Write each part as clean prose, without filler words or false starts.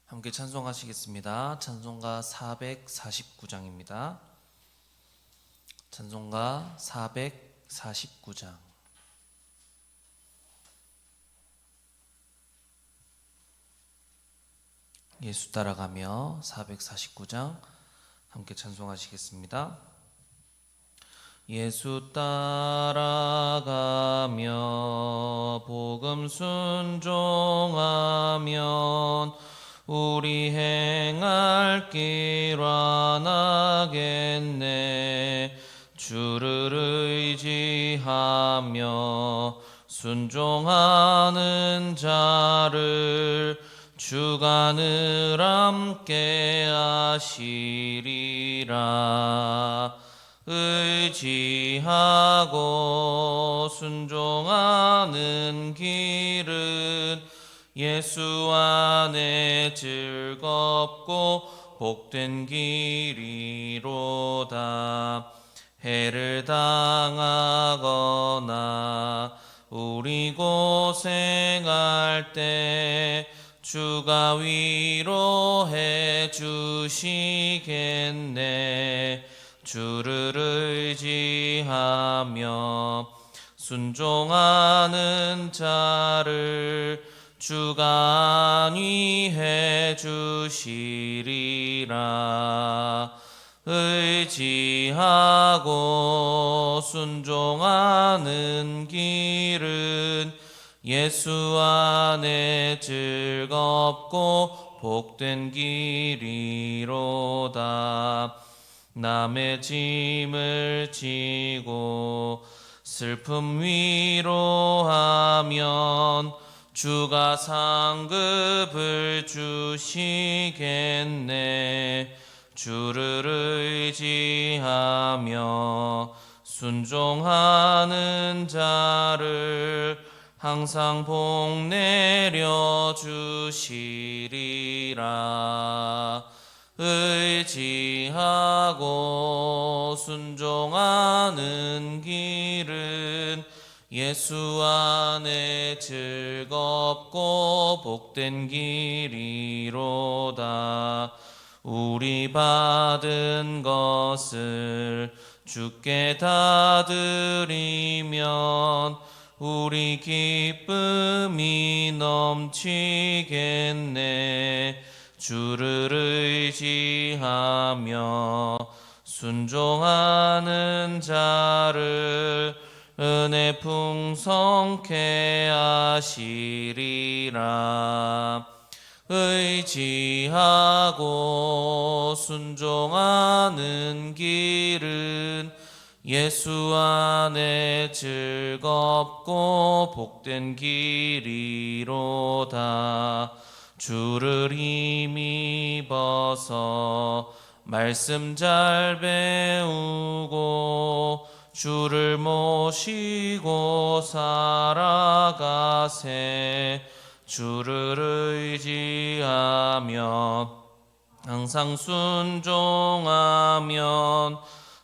함께 찬송하시겠습니다. 찬송가 449장입니다. 찬송가 449장. 예수 따라가며 449장 함께 찬송하시겠습니다. 예수 따라가며 복음 순종하면 우리 행할 길 완하겠네. 주를 의지하며 순종하는 자를 주가 늘 함께 하시리라. 의지하고 순종하는 길은 예수 안에 즐겁고 복된 길이로다. 해를 당하거나 우리 고생할 때 주가 위로해 주시겠네. 주를 의지하며 순종하는 자를 주가 안위해 주시리라. 의지하고 순종하는 길은 예수 안에 즐겁고 복된 길이로다. 남의 짐을 지고 슬픔 위로하면 주가 상급을 주시겠네. 주를 의지하며 순종하는 자를 항상 복 내려 주시리라. 의지하고 순종하는 길은 예수 안에 즐겁고 복된 길이로다. 우리 받은 것을 주께 다 드리면 우리 기쁨이 넘치겠네. 주를 의지하며 순종하는 자를 은혜 풍성케 하시리라. 의지하고 순종하는 길은 예수 안에 즐겁고 복된 길이로다. 주를 힘입어서 말씀 잘 배우고 주를 모시고 살아가세. 주를 의지하며 항상 순종하면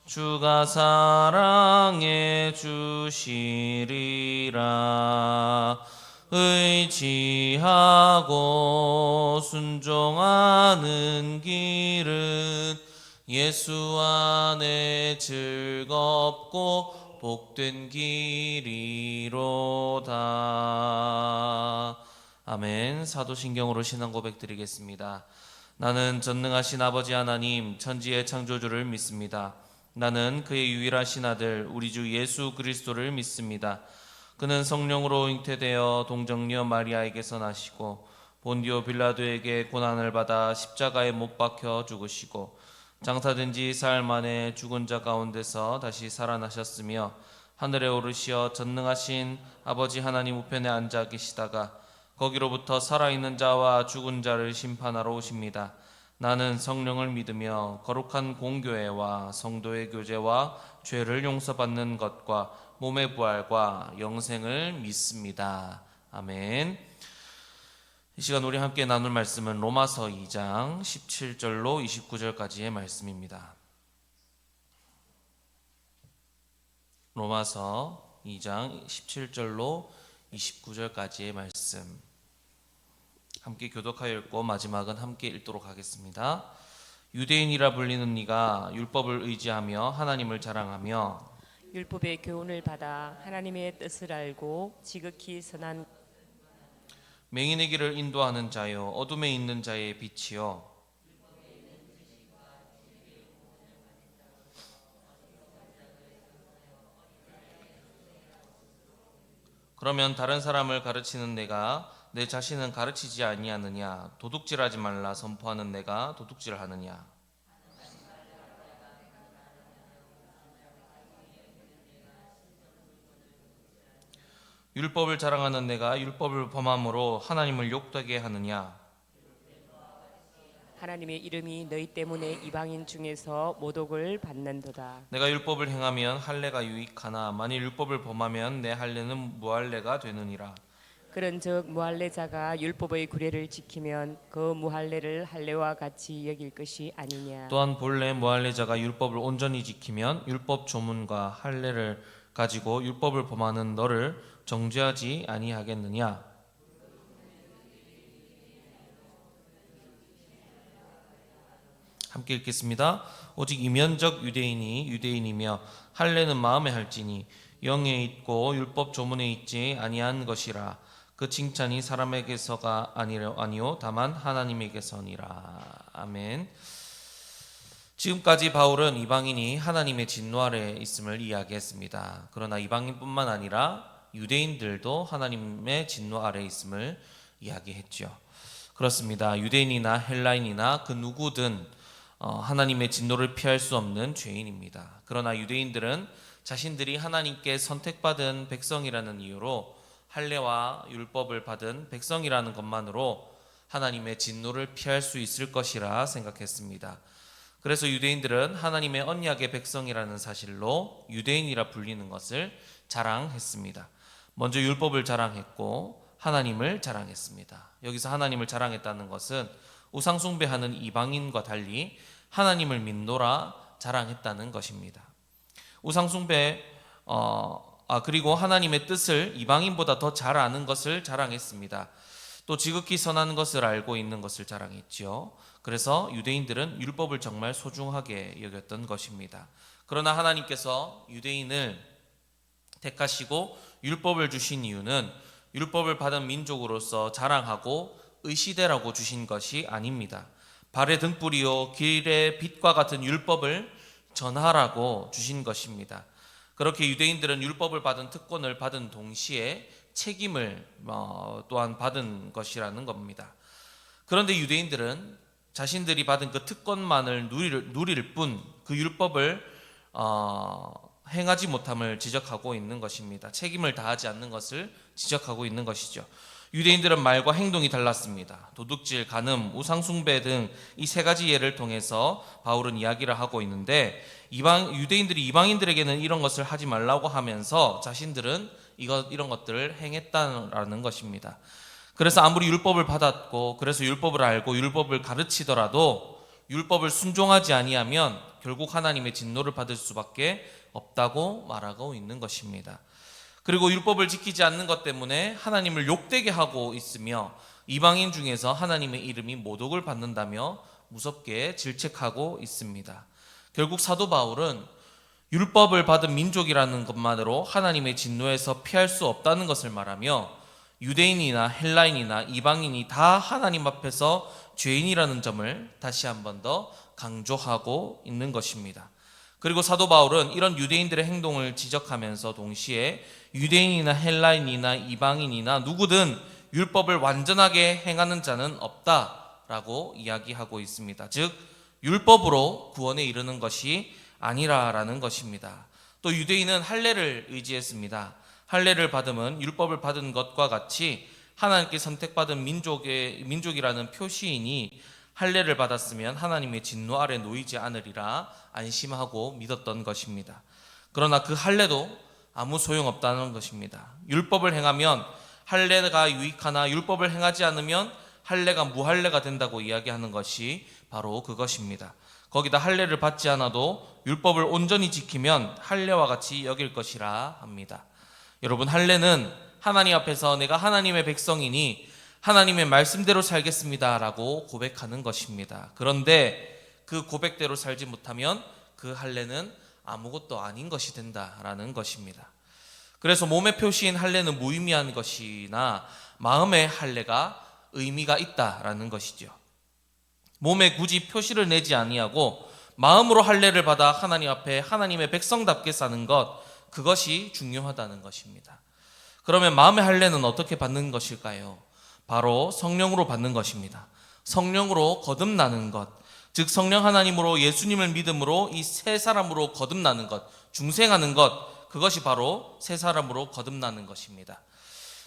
주가 사랑해 주시리라. 의지하고 순종하는 길은 예수 안에 즐겁고 복된 길이로다. 아멘. 사도신경으로 신앙 고백 드리겠습니다. 나는 전능하신 아버지 하나님 천지의 창조주를 믿습니다. 나는 그의 유일하신 아들 우리 주 예수 그리스도를 믿습니다. 그는 성령으로 잉태되어 동정녀 마리아에게서 나시고 본디오 빌라도에게 고난을 받아 십자가에 못 박혀 죽으시고 장사된 지 사흘 만에 죽은 자 가운데서 다시 살아나셨으며 하늘에 오르시어 전능하신 아버지 하나님 우편에 앉아 계시다가 거기로부터 살아있는 자와 죽은 자를 심판하러 오십니다. 나는 성령을 믿으며 거룩한 공교회와 성도의 교제와 죄를 용서받는 것과 몸의 부활과 영생을 믿습니다. 아멘. 이 시간 우리 함께 나눌 말씀은 로마서 2장 17절로 29절까지의 말씀입니다. 로마서 2장 17절로 29절까지의 말씀 함께 교독하여 읽고 마지막은 함께 읽도록 하겠습니다. 유대인이라 불리는 네가 율법을 의지하며 하나님을 자랑하며 율법의 교훈을 받아 하나님의 뜻을 알고 지극히 선한 맹인의 길을 인도하는 자요 어둠에 있는 자의 빛이요 그러면 다른 사람을 가르치는 내가 내 자신은 가르치지 아니하느냐? 도둑질하지 말라 선포하는 내가 도둑질하느냐? 율법을 자랑하는 내가 율법을 범함으로 하나님을 욕되게 하느냐? 하나님의 이름이 너희 때문에 이방인 중에서 모독을 받는도다. 내가 율법을 행하면 할례가 유익하나 만일 율법을 범하면 내 할례는 무할례가 되느니라. 그런즉 무할례자가 율법의 규례를 지키면 그 무할례를 할례와 같이 여길 것이 아니냐. 또한 본래 무할례자가 율법을 온전히 지키면 율법 조문과 할례를 가지고 율법을 범하는 너를 정죄하지 아니하겠느냐? 함께 읽겠습니다. 오직 이면적 유대인이 유대인이며 할례는 마음에 할지니 영에 있고 율법 조문에 있지 아니한 것이라. 그 칭찬이 사람에게서가 아니요 다만 하나님에게서니라. 아멘. 지금까지 바울은 이방인이 하나님의 진노 아래 있음을 이야기했습니다. 그러나 이방인뿐만 아니라 유대인들도 하나님의 진노 아래 있음을 이야기했죠. 그렇습니다. 유대인이나 헬라인이나 그 누구든 하나님의 진노를 피할 수 없는 죄인입니다. 그러나 유대인들은 자신들이 하나님께 선택받은 백성이라는 이유로 할례와 율법을 받은 백성이라는 것만으로 하나님의 진노를 피할 수 있을 것이라 생각했습니다. 그래서 유대인들은 하나님의 언약의 백성이라는 사실로 유대인이라 불리는 것을 자랑했습니다. 먼저 율법을 자랑했고 하나님을 자랑했습니다. 여기서 하나님을 자랑했다는 것은 우상 숭배하는 이방인과 달리 하나님을 믿노라 자랑했다는 것입니다. 우상 숭배 그리고 하나님의 뜻을 이방인보다 더 잘 아는 것을 자랑했습니다. 또 지극히 선한 것을 알고 있는 것을 자랑했지요. 그래서 유대인들은 율법을 정말 소중하게 여겼던 것입니다. 그러나 하나님께서 유대인을 택하시고 율법을 주신 이유는 율법을 받은 민족으로서 자랑하고 의시되라고 주신 것이 아닙니다. 발의 등불이요 길의 빛과 같은 율법을 전하라고 주신 것입니다. 그렇게 유대인들은 율법을 받은 특권을 받은 동시에 책임을 또한 받은 것이라는 겁니다. 그런데 유대인들은 자신들이 받은 그 특권만을 누릴 뿐 그 율법을 행하지 못함을 지적하고 있는 것입니다. 책임을 다하지 않는 것을 지적하고 있는 것이죠. 유대인들은 말과 행동이 달랐습니다. 도둑질, 간음, 우상숭배 등 이 세 가지 예를 통해서 바울은 이야기를 하고 있는데 유대인들이 이방인들에게는 이런 것을 하지 말라고 하면서 자신들은 이런 것들을 행했다는 것입니다. 그래서 아무리 율법을 받았고 그래서 율법을 알고 율법을 가르치더라도 율법을 순종하지 아니하면 결국 하나님의 진노를 받을 수밖에 없다고 말하고 있는 것입니다. 그리고 율법을 지키지 않는 것 때문에 하나님을 욕되게 하고 있으며 이방인 중에서 하나님의 이름이 모독을 받는다며 무섭게 질책하고 있습니다. 결국 사도 바울은 율법을 받은 민족이라는 것만으로 하나님의 진노에서 피할 수 없다는 것을 말하며 유대인이나 헬라인이나 이방인이 다 하나님 앞에서 죄인이라는 점을 다시 한 번 더 강조하고 있는 것입니다. 그리고 사도 바울은 이런 유대인들의 행동을 지적하면서 동시에 유대인이나 헬라인이나 이방인이나 누구든 율법을 완전하게 행하는 자는 없다라고 이야기하고 있습니다. 즉 율법으로 구원에 이르는 것이 아니라라는 것입니다. 또 유대인은 할례를 의지했습니다. 할례를 받음은 율법을 받은 것과 같이 하나님께 선택받은 민족이라는 표시이니 할례를 받았으면 하나님의 진노 아래 놓이지 않으리라 안심하고 믿었던 것입니다. 그러나 그 할례도 아무 소용없다는 것입니다. 율법을 행하면 할례가 유익하나 율법을 행하지 않으면 할례가 무할례가 된다고 이야기하는 것이 바로 그것입니다. 거기다 할례를 받지 않아도 율법을 온전히 지키면 할례와 같이 여길 것이라 합니다. 여러분, 할례는 하나님 앞에서 내가 하나님의 백성이니 하나님의 말씀대로 살겠습니다라고 고백하는 것입니다. 그런데 그 고백대로 살지 못하면 그 할례는 아무것도 아닌 것이 된다라는 것입니다. 그래서 몸의 표시인 할례는 무의미한 것이나 마음의 할례가 의미가 있다라는 것이죠. 몸에 굳이 표시를 내지 아니하고 마음으로 할례를 받아 하나님 앞에 하나님의 백성답게 사는 것, 그것이 중요하다는 것입니다. 그러면 마음의 할례는 어떻게 받는 것일까요? 바로 성령으로 받는 것입니다. 성령으로 거듭나는 것, 즉 성령 하나님으로 예수님을 믿음으로 이 새 사람으로 거듭나는 것, 중생하는 것, 그것이 바로 새 사람으로 거듭나는 것입니다.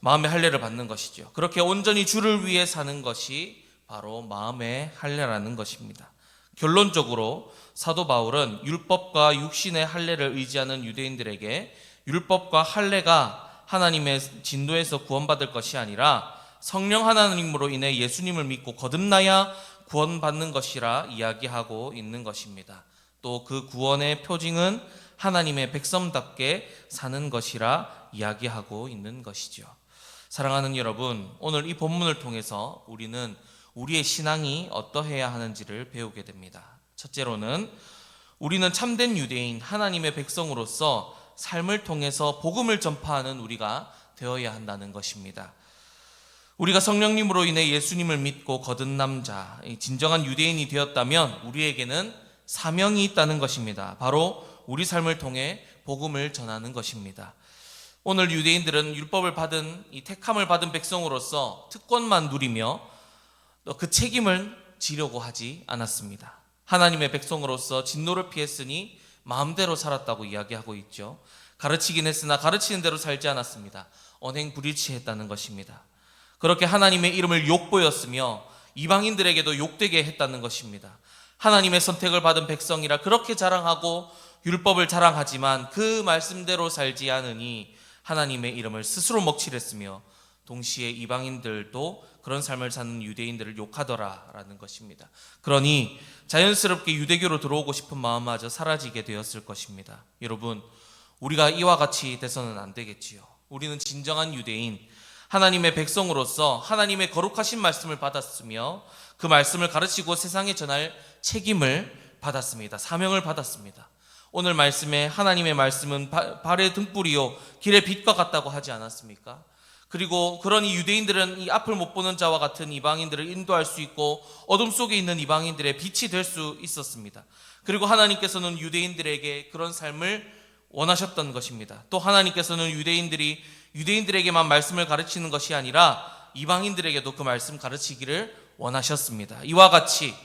마음의 할례를 받는 것이죠. 그렇게 온전히 주를 위해 사는 것이 바로 마음의 할례라는 것입니다. 결론적으로 사도 바울은 율법과 육신의 할례를 의지하는 유대인들에게 율법과 할례가 하나님의 진노에서 구원받을 것이 아니라 성령 하나님으로 인해 예수님을 믿고 거듭나야 구원받는 것이라 이야기하고 있는 것입니다. 또 그 구원의 표징은 하나님의 백성답게 사는 것이라 이야기하고 있는 것이죠. 사랑하는 여러분, 오늘 이 본문을 통해서 우리는 우리의 신앙이 어떠해야 하는지를 배우게 됩니다. 첫째로는 우리는 참된 유대인, 하나님의 백성으로서 삶을 통해서 복음을 전파하는 우리가 되어야 한다는 것입니다. 우리가 성령님으로 인해 예수님을 믿고 거듭난 자, 진정한 유대인이 되었다면 우리에게는 사명이 있다는 것입니다. 바로 우리 삶을 통해 복음을 전하는 것입니다. 오늘 유대인들은 율법을 받은, 이 택함을 받은 백성으로서 특권만 누리며 그 책임을 지려고 하지 않았습니다. 하나님의 백성으로서 진노를 피했으니 마음대로 살았다고 이야기하고 있죠. 가르치긴 했으나 가르치는 대로 살지 않았습니다. 언행불일치했다는 것입니다. 그렇게 하나님의 이름을 욕보였으며 이방인들에게도 욕되게 했다는 것입니다. 하나님의 선택을 받은 백성이라 그렇게 자랑하고 율법을 자랑하지만 그 말씀대로 살지 않으니 하나님의 이름을 스스로 먹칠했으며 동시에 이방인들도 그런 삶을 사는 유대인들을 욕하더라라는 것입니다. 그러니 자연스럽게 유대교로 들어오고 싶은 마음마저 사라지게 되었을 것입니다. 여러분, 우리가 이와 같이 돼서는 안 되겠지요. 우리는 진정한 유대인, 하나님의 백성으로서 하나님의 거룩하신 말씀을 받았으며 그 말씀을 가르치고 세상에 전할 책임을 받았습니다. 사명을 받았습니다. 오늘 말씀에 하나님의 말씀은 발의 등불이요 길의 빛과 같다고 하지 않았습니까? 그리고 그러니 유대인들은 이 앞을 못 보는 자와 같은 이방인들을 인도할 수 있고 어둠 속에 있는 이방인들의 빛이 될 수 있었습니다. 그리고 하나님께서는 유대인들에게 그런 삶을 원하셨던 것입니다. 또 하나님께서는 유대인들에게만 말씀을 가르치는 것이 아니라 이방인들에게도 그 말씀 가르치기를 원하셨습니다. 이와 같이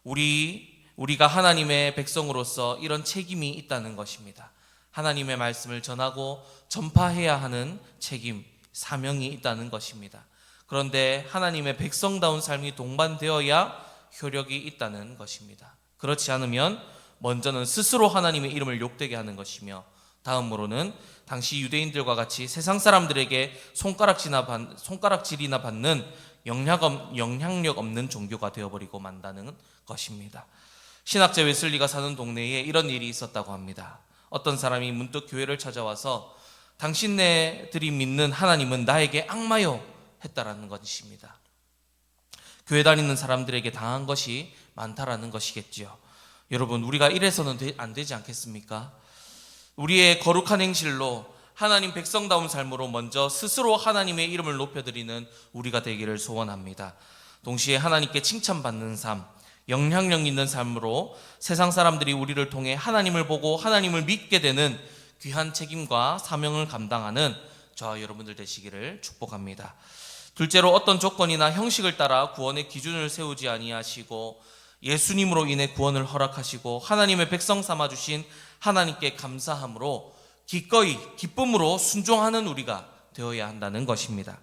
우리가 하나님의 백성으로서 이런 책임이 있다는 것입니다. 하나님의 말씀을 전하고 전파해야 하는 책임, 사명이 있다는 것입니다. 그런데 하나님의 백성다운 삶이 동반되어야 효력이 있다는 것입니다. 그렇지 않으면 먼저는 스스로 하나님의 이름을 욕되게 하는 것이며 다음으로는 당시 유대인들과 같이 세상 사람들에게 손가락질이나 받는 영향력 없는 종교가 되어버리고 만다는 것입니다. 신학자 웨슬리가 사는 동네에 이런 일이 있었다고 합니다. 어떤 사람이 문득 교회를 찾아와서 당신네들이 믿는 하나님은 나에게 악마요 했다라는 것입니다. 교회 다니는 사람들에게 당한 것이 많다라는 것이겠지요. 여러분, 우리가 이래서는 안 되지 않겠습니까? 우리의 거룩한 행실로 하나님 백성다운 삶으로 먼저 스스로 하나님의 이름을 높여드리는 우리가 되기를 소원합니다. 동시에 하나님께 칭찬받는 삶, 영향력 있는 삶으로 세상 사람들이 우리를 통해 하나님을 보고 하나님을 믿게 되는 귀한 책임과 사명을 감당하는 저와 여러분들 되시기를 축복합니다. 둘째로, 어떤 조건이나 형식을 따라 구원의 기준을 세우지 아니하시고 예수님으로 인해 구원을 허락하시고 하나님의 백성 삼아주신 하나님께 감사함으로 기꺼이 기쁨으로 순종하는 우리가 되어야 한다는 것입니다.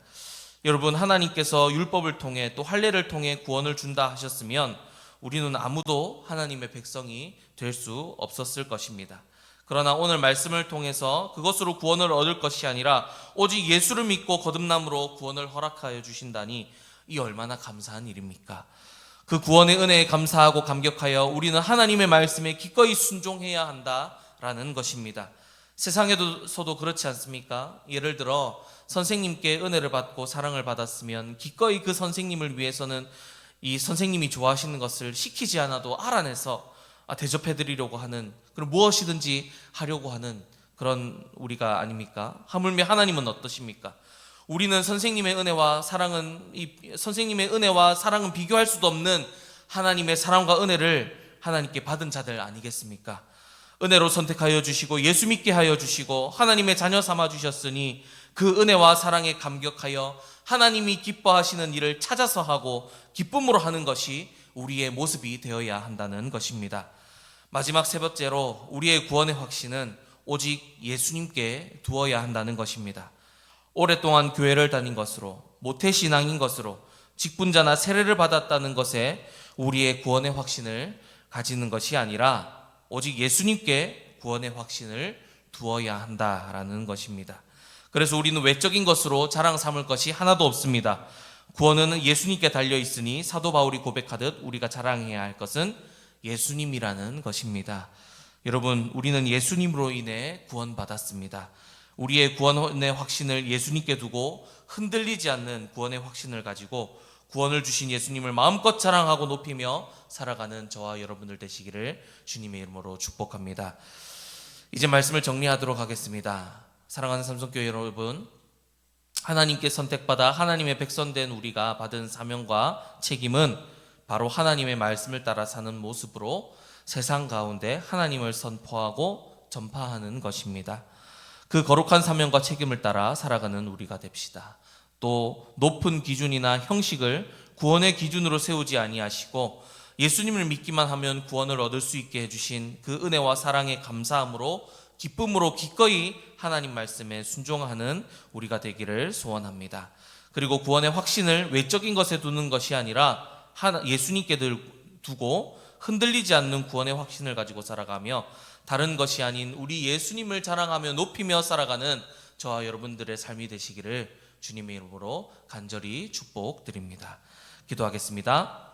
여러분, 하나님께서 율법을 통해 또 할례를 통해 구원을 준다 하셨으면 우리는 아무도 하나님의 백성이 될 수 없었을 것입니다. 그러나 오늘 말씀을 통해서 그것으로 구원을 얻을 것이 아니라 오직 예수를 믿고 거듭남으로 구원을 허락하여 주신다니 이 얼마나 감사한 일입니까? 그 구원의 은혜에 감사하고 감격하여 우리는 하나님의 말씀에 기꺼이 순종해야 한다라는 것입니다. 세상에서도 그렇지 않습니까? 예를 들어 선생님께 은혜를 받고 사랑을 받았으면 기꺼이 그 선생님을 위해서는 이 선생님이 좋아하시는 것을 시키지 않아도 알아내서 대접해드리려고 하는, 그리고 무엇이든지 하려고 하는 그런 우리가 아닙니까? 하물며 하나님은 어떠십니까? 우리는 선생님의 은혜와 사랑은 비교할 수도 없는 하나님의 사랑과 은혜를 하나님께 받은 자들 아니겠습니까? 은혜로 선택하여 주시고 예수 믿게 하여 주시고 하나님의 자녀 삼아 주셨으니 그 은혜와 사랑에 감격하여 하나님이 기뻐하시는 일을 찾아서 하고 기쁨으로 하는 것이 우리의 모습이 되어야 한다는 것입니다. 마지막 세 번째로 우리의 구원의 확신은 오직 예수님께 두어야 한다는 것입니다. 오랫동안 교회를 다닌 것으로, 모태신앙인 것으로, 직분자나 세례를 받았다는 것에 우리의 구원의 확신을 가지는 것이 아니라 오직 예수님께 구원의 확신을 두어야 한다라는 것입니다. 그래서 우리는 외적인 것으로 자랑 삼을 것이 하나도 없습니다. 구원은 예수님께 달려 있으니 사도 바울이 고백하듯 우리가 자랑해야 할 것은 예수님이라는 것입니다. 여러분, 우리는 예수님으로 인해 구원받았습니다. 우리의 구원의 확신을 예수님께 두고 흔들리지 않는 구원의 확신을 가지고 구원을 주신 예수님을 마음껏 자랑하고 높이며 살아가는 저와 여러분들 되시기를 주님의 이름으로 축복합니다. 이제 말씀을 정리하도록 하겠습니다. 사랑하는 삼성교회 여러분, 하나님께 선택받아 하나님의 백성된 우리가 받은 사명과 책임은 바로 하나님의 말씀을 따라 사는 모습으로 세상 가운데 하나님을 선포하고 전파하는 것입니다. 그 거룩한 사명과 책임을 따라 살아가는 우리가 됩시다. 또 높은 기준이나 형식을 구원의 기준으로 세우지 아니하시고 예수님을 믿기만 하면 구원을 얻을 수 있게 해주신 그 은혜와 사랑에 감사함으로 기쁨으로 기꺼이 하나님 말씀에 순종하는 우리가 되기를 소원합니다. 그리고 구원의 확신을 외적인 것에 두는 것이 아니라 예수님께 두고 흔들리지 않는 구원의 확신을 가지고 살아가며 다른 것이 아닌 우리 예수님을 자랑하며 높이며 살아가는 저와 여러분들의 삶이 되시기를 주님의 이름으로 간절히 축복드립니다. 기도하겠습니다.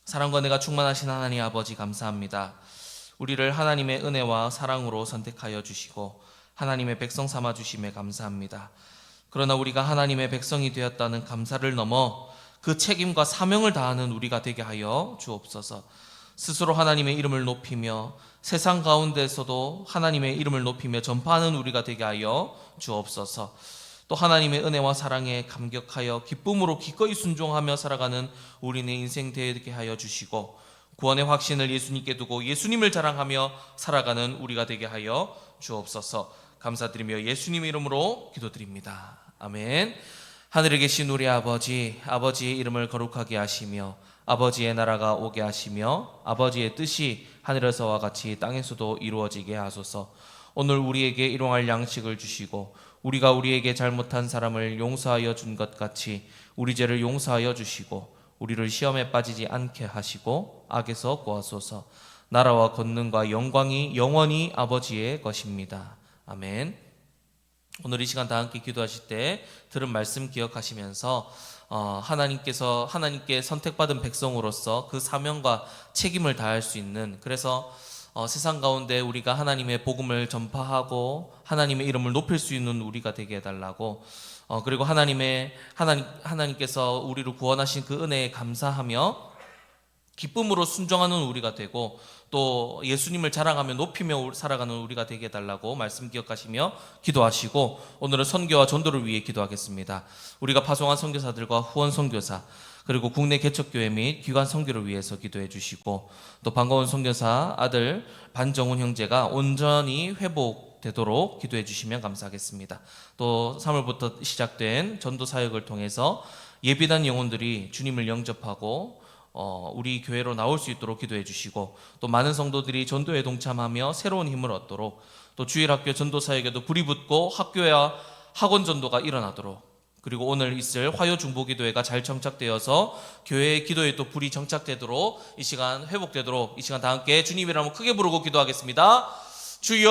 사랑과 은혜가 충만하신 하나님 아버지, 감사합니다. 우리를 하나님의 은혜와 사랑으로 선택하여 주시고 하나님의 백성 삼아 주심에 감사합니다. 그러나 우리가 하나님의 백성이 되었다는 감사를 넘어 그 책임과 사명을 다하는 우리가 되게 하여 주옵소서. 스스로 하나님의 이름을 높이며 세상 가운데서도 하나님의 이름을 높이며 전파하는 우리가 되게 하여 주옵소서. 또 하나님의 은혜와 사랑에 감격하여 기쁨으로 기꺼이 순종하며 살아가는 우리의 인생 되게 하여 주시고 구원의 확신을 예수님께 두고 예수님을 자랑하며 살아가는 우리가 되게 하여 주옵소서. 감사드리며 예수님의 이름으로 기도드립니다. 아멘. 하늘에 계신 우리 아버지, 아버지의 이름을 거룩하게 하시며 아버지의 나라가 오게 하시며 아버지의 뜻이 하늘에서와 같이 땅에서도 이루어지게 하소서. 오늘 우리에게 일용할 양식을 주시고 우리가 우리에게 잘못한 사람을 용서하여 준 것 같이 우리 죄를 용서하여 주시고 우리를 시험에 빠지지 않게 하시고 악에서 구하소서. 나라와 권능과 영광이 영원히 아버지의 것입니다. 아멘. 오늘 이 시간 다 함께 기도하실 때 들은 말씀 기억하시면서 하나님께 선택받은 백성으로서 그 사명과 책임을 다할 수 있는, 그래서 세상 가운데 우리가 하나님의 복음을 전파하고 하나님의 이름을 높일 수 있는 우리가 되게 해달라고, 그리고 하나님께서 우리를 구원하신 그 은혜에 감사하며 기쁨으로 순종하는 우리가 되고 또 예수님을 자랑하며 높이며 살아가는 우리가 되게 해달라고 말씀 기억하시며 기도하시고, 오늘은 선교와 전도를 위해 기도하겠습니다. 우리가 파송한 선교사들과 후원 선교사 그리고 국내 개척교회 및 기관 선교를 위해서 기도해 주시고, 또 반가운 선교사 아들 반정훈 형제가 온전히 회복되도록 기도해 주시면 감사하겠습니다. 또 3월부터 시작된 전도 사역을 통해서 예비단 영혼들이 주님을 영접하고 우리 교회로 나올 수 있도록 기도해 주시고, 또 많은 성도들이 전도에 동참하며 새로운 힘을 얻도록, 또 주일학교 전도 사역에도 불이 붙고 학교와 학원 전도가 일어나도록, 그리고 오늘 있을 화요 중보기도회가 잘 정착되어서 교회의 기도에 또 불이 정착되도록 이 시간 회복되도록 이 시간 다 함께 주님이라면 크게 부르고 기도하겠습니다. 주여!